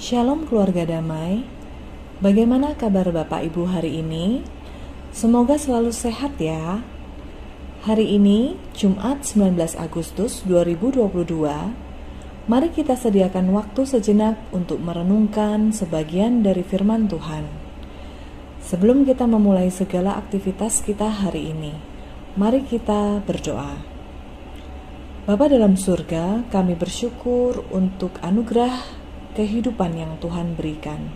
Shalom keluarga damai. Bagaimana kabar Bapak Ibu hari ini? Semoga selalu sehat ya. Hari ini Jumat 19 Agustus 2022. Mari kita sediakan waktu sejenak untuk merenungkan sebagian dari firman Tuhan. Sebelum kita memulai segala aktivitas kita hari ini, mari kita berdoa. Bapa dalam surga, kami bersyukur untuk anugerah kehidupan yang Tuhan berikan.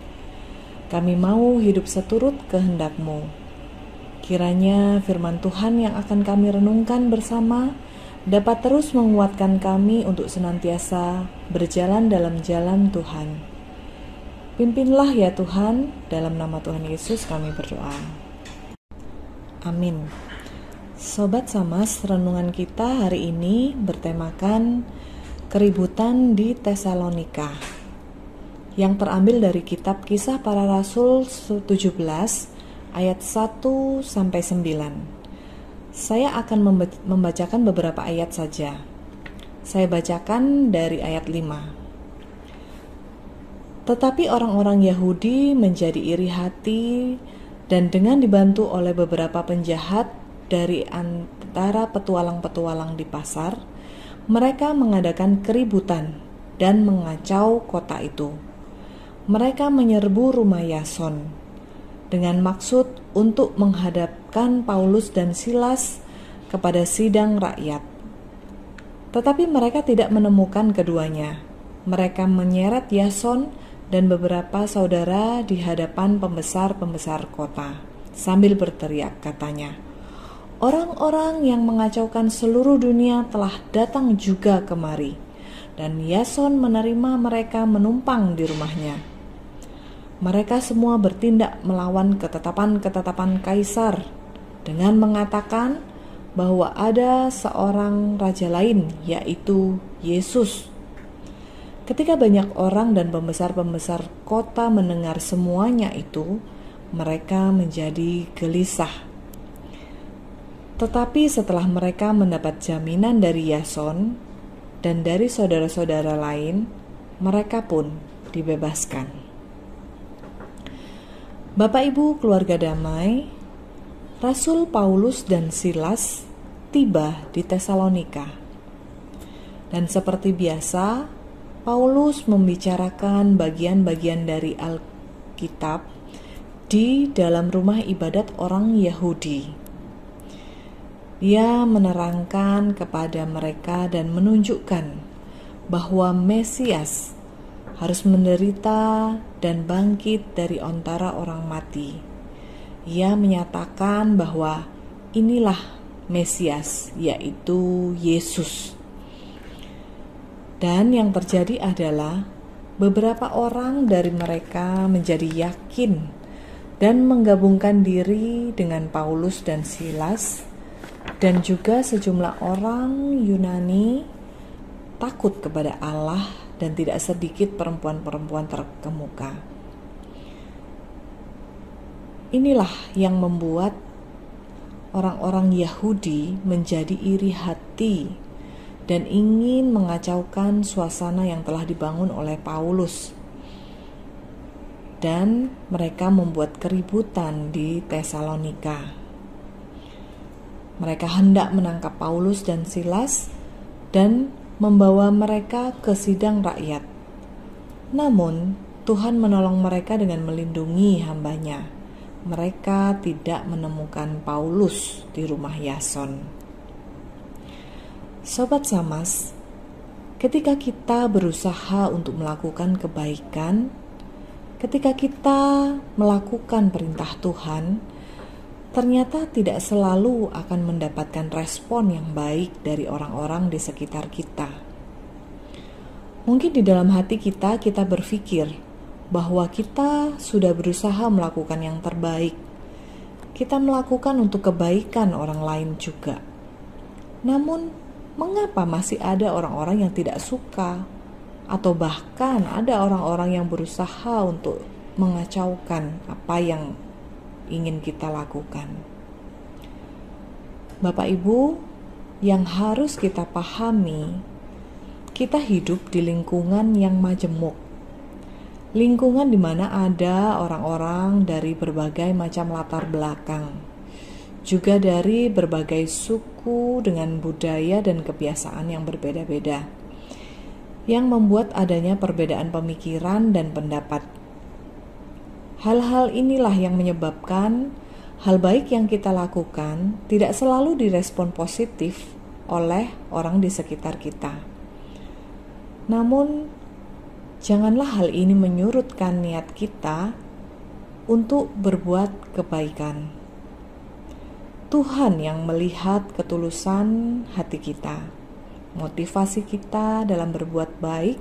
Kami mau hidup seturut kehendak-Mu. Kiranya firman Tuhan yang akan kami renungkan bersama dapat terus menguatkan kami untuk senantiasa berjalan dalam jalan Tuhan. Pimpinlah ya Tuhan, dalam nama Tuhan Yesus kami berdoa. Amin. Sobat Samas, renungan kita hari ini bertemakan keributan di Tesalonika, yang terambil dari kitab Kisah Para Rasul 17 ayat 1-9. Saya akan membacakan beberapa ayat saja. Saya bacakan dari ayat 5. Tetapi orang-orang Yahudi menjadi iri hati dan dengan dibantu oleh beberapa penjahat dari antara petualang-petualang di pasar, mereka mengadakan keributan dan mengacau kota itu. Mereka menyerbu rumah Yason dengan maksud untuk menghadapkan Paulus dan Silas kepada sidang rakyat. Tetapi mereka tidak menemukan keduanya. Mereka menyeret Yason dan beberapa saudara di hadapan pembesar-pembesar kota sambil berteriak, katanya, "Orang-orang yang mengacaukan seluruh dunia telah datang juga kemari, dan Yason menerima mereka menumpang di rumahnya. Mereka semua bertindak melawan ketetapan-ketetapan Kaisar dengan mengatakan bahwa ada seorang raja lain, yaitu Yesus." Ketika banyak orang dan pembesar-pembesar kota mendengar semuanya itu, mereka menjadi gelisah. Tetapi setelah mereka mendapat jaminan dari Yason dan dari saudara-saudara lain, mereka pun dibebaskan. Bapak Ibu keluarga damai, Rasul Paulus dan Silas tiba di Tesalonika. Dan seperti biasa, Paulus membicarakan bagian-bagian dari Alkitab di dalam rumah ibadat orang Yahudi. Dia menerangkan kepada mereka dan menunjukkan bahwa Mesias harus menderita dan bangkit dari antara orang mati. Ia menyatakan bahwa inilah Mesias, yaitu Yesus. Dan yang terjadi adalah beberapa orang dari mereka menjadi yakin dan menggabungkan diri dengan Paulus dan Silas, dan juga sejumlah orang Yunani takut kepada Allah dan tidak sedikit perempuan-perempuan terkemuka. Inilah yang membuat orang-orang Yahudi menjadi iri hati dan ingin mengacaukan suasana yang telah dibangun oleh Paulus. Dan mereka membuat keributan di Tesalonika. Mereka hendak menangkap Paulus dan Silas dan membawa mereka ke sidang rakyat. Namun, Tuhan menolong mereka dengan melindungi hamba-Nya. Mereka tidak menemukan Paulus di rumah Yason. Sobat Samas, ketika kita berusaha untuk melakukan kebaikan, ketika kita melakukan perintah Tuhan, ternyata tidak selalu akan mendapatkan respon yang baik dari orang-orang di sekitar kita. Mungkin di dalam hati kita berpikir bahwa kita sudah berusaha melakukan yang terbaik. Kita melakukan untuk kebaikan orang lain juga. Namun, mengapa masih ada orang-orang yang tidak suka? Atau bahkan ada orang-orang yang berusaha untuk mengacaukan apa yang ingin kita lakukan. Bapak Ibu, yang harus kita pahami, kita hidup di lingkungan yang majemuk. lingkungan di mana ada orang-orang dari berbagai macam latar belakang, juga dari berbagai suku dengan budaya dan kebiasaan yang berbeda-beda, yang membuat adanya perbedaan pemikiran dan pendapat. Hal-hal inilah yang menyebabkan hal baik yang kita lakukan tidak selalu direspon positif oleh orang di sekitar kita. Namun, janganlah hal ini menyurutkan niat kita untuk berbuat kebaikan. Tuhan yang melihat ketulusan hati kita. Motivasi kita dalam berbuat baik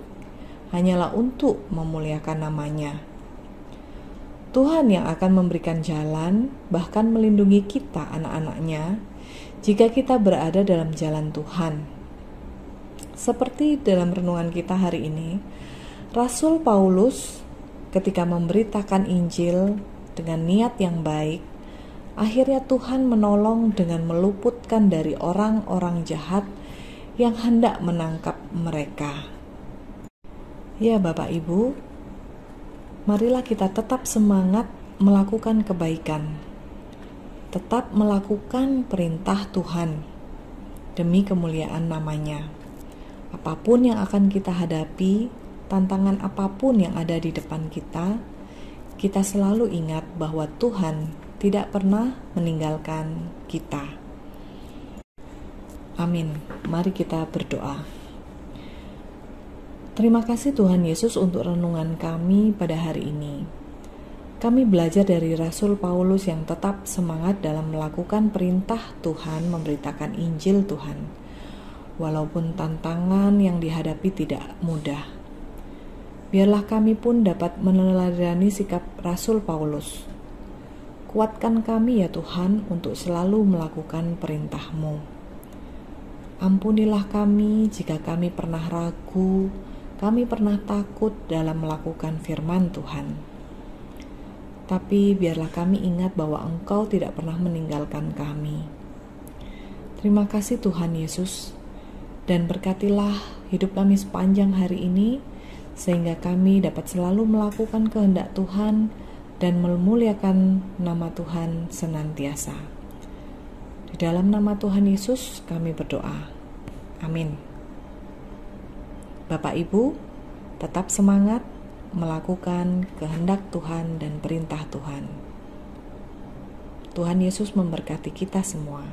hanyalah untuk memuliakan nama-Nya. Tuhan yang akan memberikan jalan, bahkan melindungi kita, anak-anak-Nya, jika kita berada dalam jalan Tuhan. Seperti dalam renungan kita hari ini, Rasul Paulus ketika memberitakan Injil dengan niat yang baik, akhirnya Tuhan menolong dengan meluputkan dari orang-orang jahat yang hendak menangkap mereka. Ya Bapak Ibu, marilah kita tetap semangat melakukan kebaikan, tetap melakukan perintah Tuhan demi kemuliaan nama-Nya. Apapun yang akan kita hadapi, tantangan apapun yang ada di depan kita, kita selalu ingat bahwa Tuhan tidak pernah meninggalkan kita. Amin. Mari kita berdoa. Terima kasih Tuhan Yesus untuk renungan kami pada hari ini. Kami belajar dari Rasul Paulus yang tetap semangat dalam melakukan perintah Tuhan, memberitakan Injil Tuhan, walaupun tantangan yang dihadapi tidak mudah. Biarlah kami pun dapat meneladani sikap Rasul Paulus. Kuatkan kami ya Tuhan untuk selalu melakukan perintah-Mu. Ampunilah kami jika kami pernah ragu, kami pernah takut dalam melakukan firman Tuhan. Tapi biarlah kami ingat bahwa Engkau tidak pernah meninggalkan kami. Terima kasih Tuhan Yesus, dan berkatilah hidup kami sepanjang hari ini, sehingga kami dapat selalu melakukan kehendak Tuhan dan memuliakan nama Tuhan senantiasa. Di dalam nama Tuhan Yesus kami berdoa. Amin. Bapak Ibu, tetap semangat melakukan kehendak Tuhan dan perintah Tuhan. Tuhan Yesus memberkati kita semua.